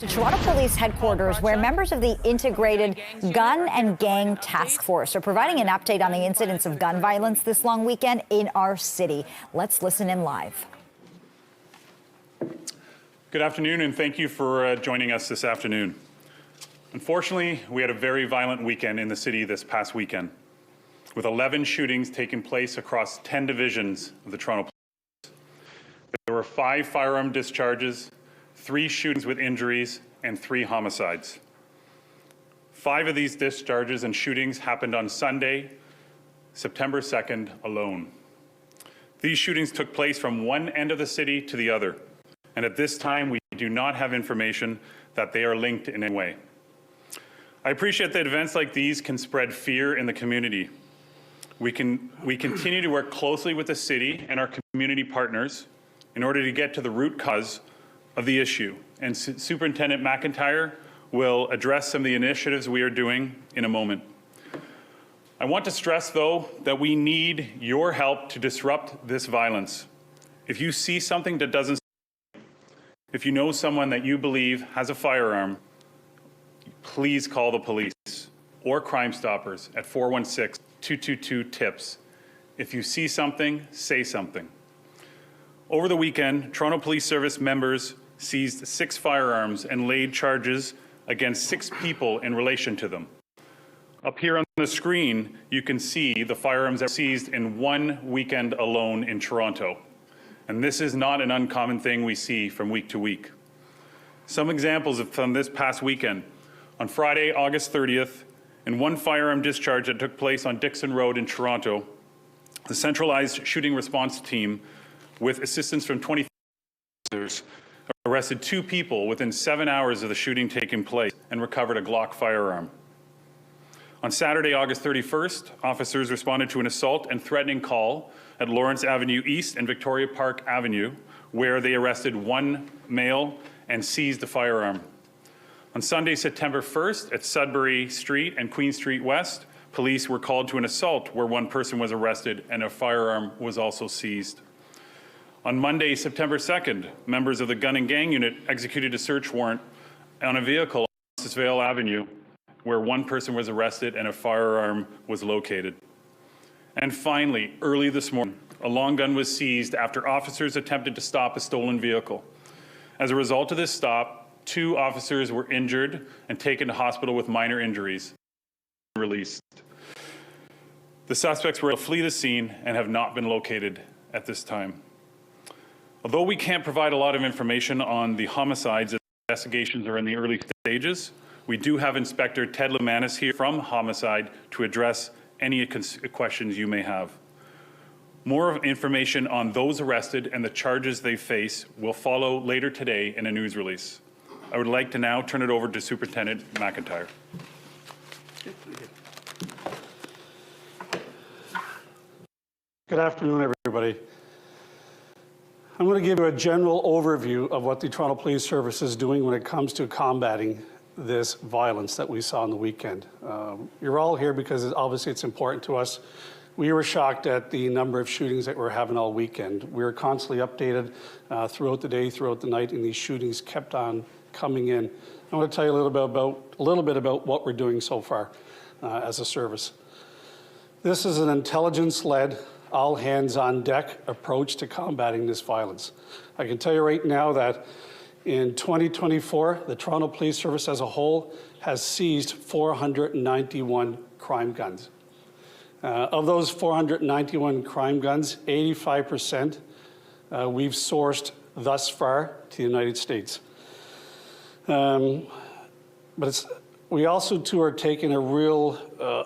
To Toronto Police Headquarters, where members of the Integrated Gun and Gang Task Force are providing an update on the incidents of gun violence this long weekend in our city. Let's listen in live. Good afternoon, and thank you for joining us this afternoon. Unfortunately, we had a very violent weekend in the city this past weekend, with 11 shootings taking place across 10 divisions of the Toronto Police. There were 5 firearm discharges, 3 shootings with injuries, and 3 homicides. 5 of these discharges and shootings happened on Sunday, September 2nd alone. These shootings took place from one end of the city to the other, and at this time we do not have information that they are linked in any way. I appreciate that events like these can spread fear in the community. We continue to work closely with the city and our community partners in order to get to the root cause of the issue. And Superintendent McIntyre will address some of the initiatives we are doing in a moment. I want to stress, though, that we need your help to disrupt this violence. If you see something that doesn't, if you know someone that you believe has a firearm, please call the police or Crime Stoppers at 416-222-TIPS. If you see something, say something. Over the weekend, Toronto Police Service members seized 6 firearms and laid charges against 6 people in relation to them. Up here on the screen, you can see the firearms that were seized in one weekend alone in Toronto. And this is not an uncommon thing we see from week to week. Some examples from this past weekend. On Friday, August 30th, in one firearm discharge that took place on Dixon Road in Toronto, the centralized shooting response team, with assistance from 20 officers, arrested 2 people within 7 hours of the shooting taking place and recovered a Glock firearm. On Saturday, August 31st, officers responded to an assault and threatening call at Lawrence Avenue East and Victoria Park Avenue, where they arrested 1 male and seized a firearm. On Sunday, September 1st, at Sudbury Street and Queen Street West, police were called to an assault where 1 person was arrested and a firearm was also seized. On Monday, September 2nd, members of the Gun and Gang Unit executed a search warrant on a vehicle on Roncesvalles Avenue where 1 person was arrested and a firearm was located. And finally, early this morning, a long gun was seized after officers attempted to stop a stolen vehicle. As a result of this stop, 2 officers were injured and taken to hospital with minor injuries and released. The suspects were able to flee the scene and have not been located at this time. Although we can't provide a lot of information on the homicides as investigations are in the early stages, we do have Inspector Ted Lanis here from Homicide to address any questions you may have. More information on those arrested and the charges they face will follow later today in a news release. I would like to now turn it over to Superintendent McIntyre. Good afternoon, everybody. I'm going to give you a general overview of what the Toronto Police Service is doing when it comes to combating this violence that we saw on the weekend. You're all here because obviously it's important to us. We were shocked at the number of shootings that we're having all weekend. We were constantly updated throughout the day, throughout the night, and these shootings kept on coming in. I want to tell you a little bit about what we're doing so far as a service. This is an intelligence-led, all hands on deck approach to combating this violence. I can tell you right now that in 2024, the Toronto Police Service as a whole has seized 491 crime guns. Of those 491 crime guns, 85% we've sourced thus far to the United States. We also too are taking a real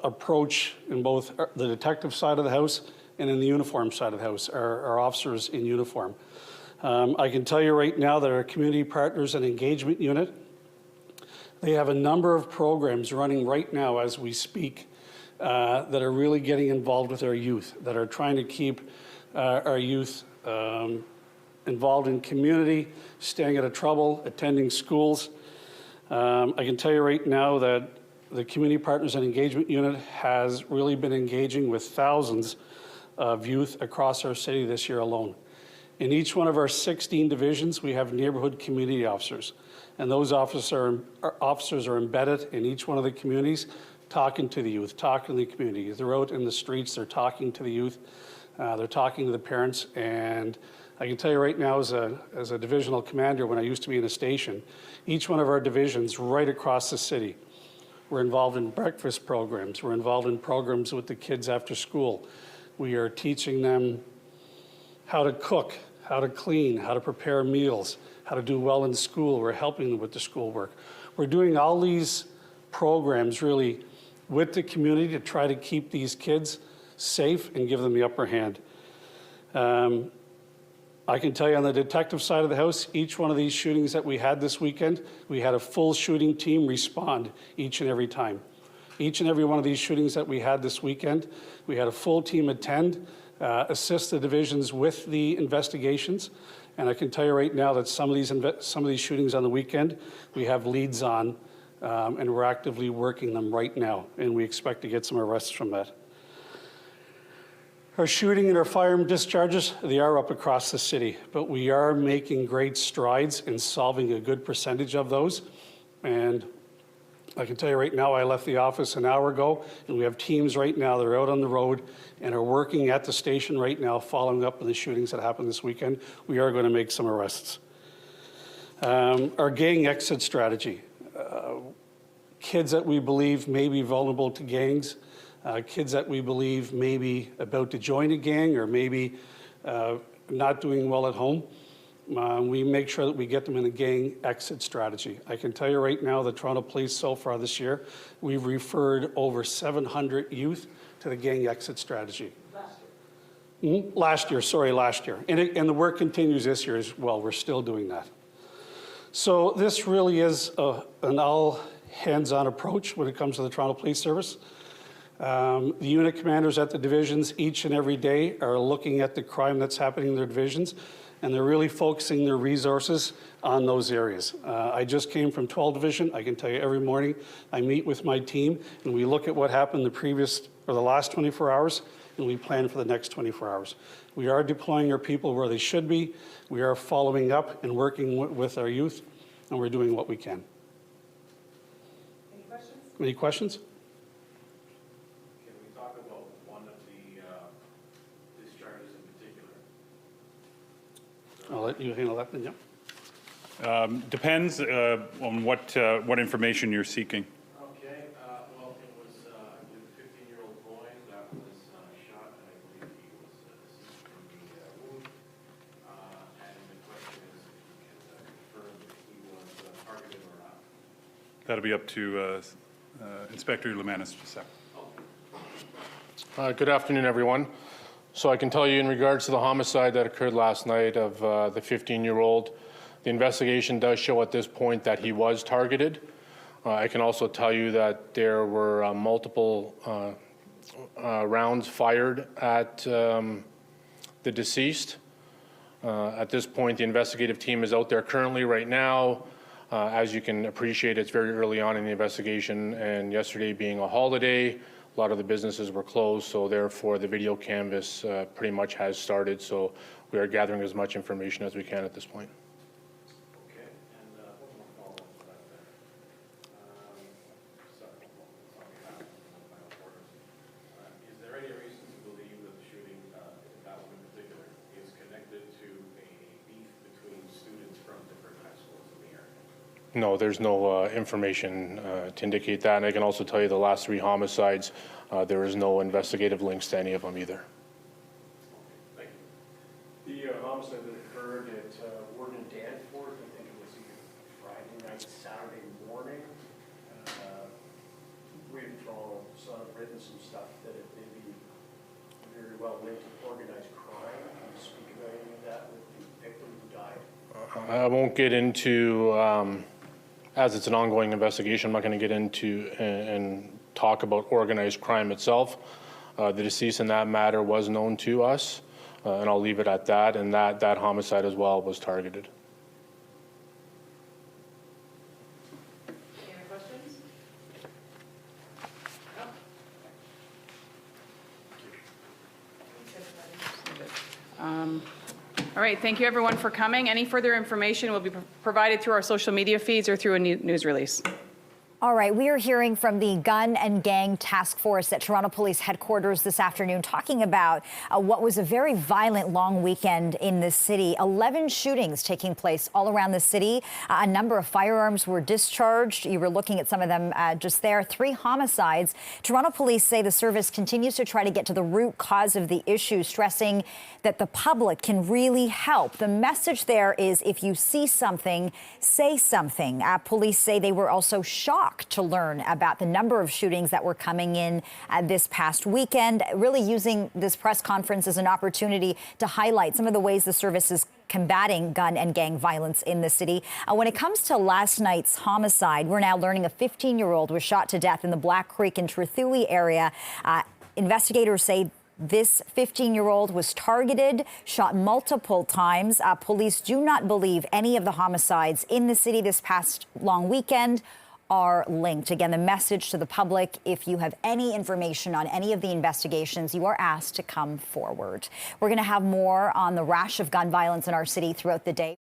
approach in both the detective side of the house and in the uniform side of the house, our officers in uniform. I can tell you right now that our Community Partners and Engagement Unit, they have a number of programs running right now as we speak that are really getting involved with our youth, that are trying to keep our youth involved in community, staying out of trouble, attending schools. I can tell you right now that the Community Partners and Engagement Unit has really been engaging with thousands of youth across our city this year alone. In each one of our 16 divisions, we have neighborhood community officers. And those officers are embedded in each one of the communities, talking to the youth, talking to the community. They're out in the streets, they're talking to the youth, they're talking to the parents. And I can tell you right now, as a divisional commander, when I used to be in a station, each one of our divisions right across the city, we're involved in breakfast programs. We're involved in programs with the kids after school. We are teaching them how to cook, how to clean, how to prepare meals, how to do well in school. We're helping them with the schoolwork. We're doing all these programs really with the community to try to keep these kids safe and give them the upper hand. I can tell you on the detective side of the house, each one of these shootings that we had this weekend, we had a full shooting team respond each and every time. Each and every one of these shootings that we had this weekend, we had a full team attend, assist the divisions with the investigations. And I can tell you right now that some of these shootings on the weekend, we have leads on, and we're actively working them right now, and we expect to get some arrests from that. Our shooting and our firearm discharges, they are up across the city, but we are making great strides in solving a good percentage of those. And I can tell you right now, I left the office an hour ago, and we have teams right now that are out on the road and are working at the station right now, following up on the shootings that happened this weekend. We are going to make some arrests. Our gang exit strategy. Kids that we believe may be vulnerable to gangs, kids that we believe may be about to join a gang or maybe not doing well at home. We make sure that we get them in a gang exit strategy. I can tell you right now, the Toronto Police so far this year, we've referred over 700 youth to the gang exit strategy. Last year. And the work continues this year as well. We're still doing that. So this really is an all hands-on approach when it comes to the Toronto Police Service. The unit commanders at the divisions each and every day are looking at the crime that's happening in their divisions, and they're really focusing their resources on those areas. I just came from 12 Division. I can tell you every morning I meet with my team and we look at what happened the last 24 hours, and we plan for the next 24 hours. We are deploying our people where they should be. We are following up and working with our youth, and we're doing what we can. Any questions? Any questions? Can we talk about one of the discharges in particular? I'll let you handle that then, yeah. Depends on what information you're seeking. Okay, well, it was, I believe, a 15-year-old boy that was shot, and I believe he was deceased from the wound. And the question is if you can confirm if he was targeted or not. That'll be up to Inspector Lanis. Good afternoon, everyone. So I can tell you in regards to the homicide that occurred last night of the 15-year-old, the investigation does show at this point that he was targeted. I can also tell you that there were multiple rounds fired at the deceased. At this point, the investigative team is out there currently right now. As you can appreciate, it's very early on in the investigation, and yesterday being a holiday, a lot of the businesses were closed, so therefore the video canvass pretty much has started, so we are gathering as much information as we can at this point. Okay, and one more follow-up to that then. Sorry, it's on behalf of the final quarters. Is there any reason to believe that the shooting, that one in particular, is connected to a beef between students from different high schools in the area? No, there's no information to indicate that, and I can also tell you the last 3 homicides, there is no investigative links to any of them either. Thank you. The homicide that occurred at Warden and Danforth, I think it was either Friday night, Saturday morning. We in Toronto have written some stuff that it may be very well linked to organized crime. Can you speak about any of that with the victim who died? I won't get into, as it's an ongoing investigation, I'm not going to get into and talk about organized crime itself. The deceased in that matter was known to us, and I'll leave it at that, and that homicide as well was targeted. Any other questions? No? All right, thank you everyone for coming. Any further information will be provided through our social media feeds or through a news release. All right, we are hearing from the Gun and Gang Task Force at Toronto Police Headquarters this afternoon, talking about what was a very violent long weekend in the city. 11 shootings taking place all around the city. A number of firearms were discharged. You were looking at some of them just there. 3 homicides. Toronto Police say the service continues to try to get to the root cause of the issue, stressing that the public can really help. The message there is, if you see something, say something. Police say they were also shocked to learn about the number of shootings that were coming in this past weekend, really using this press conference as an opportunity to highlight some of the ways the service is combating gun and gang violence in the city. When it comes to last night's homicide, we're now learning a 15-year-old was shot to death in the Black Creek and Trethewey area. Investigators say this 15-year-old was targeted, shot multiple times. Police do not believe any of the homicides in the city this past long weekend are linked. Again, the message to the public: if you have any information on any of the investigations, you are asked to come forward. We're going to have more on the rash of gun violence in our city throughout the day.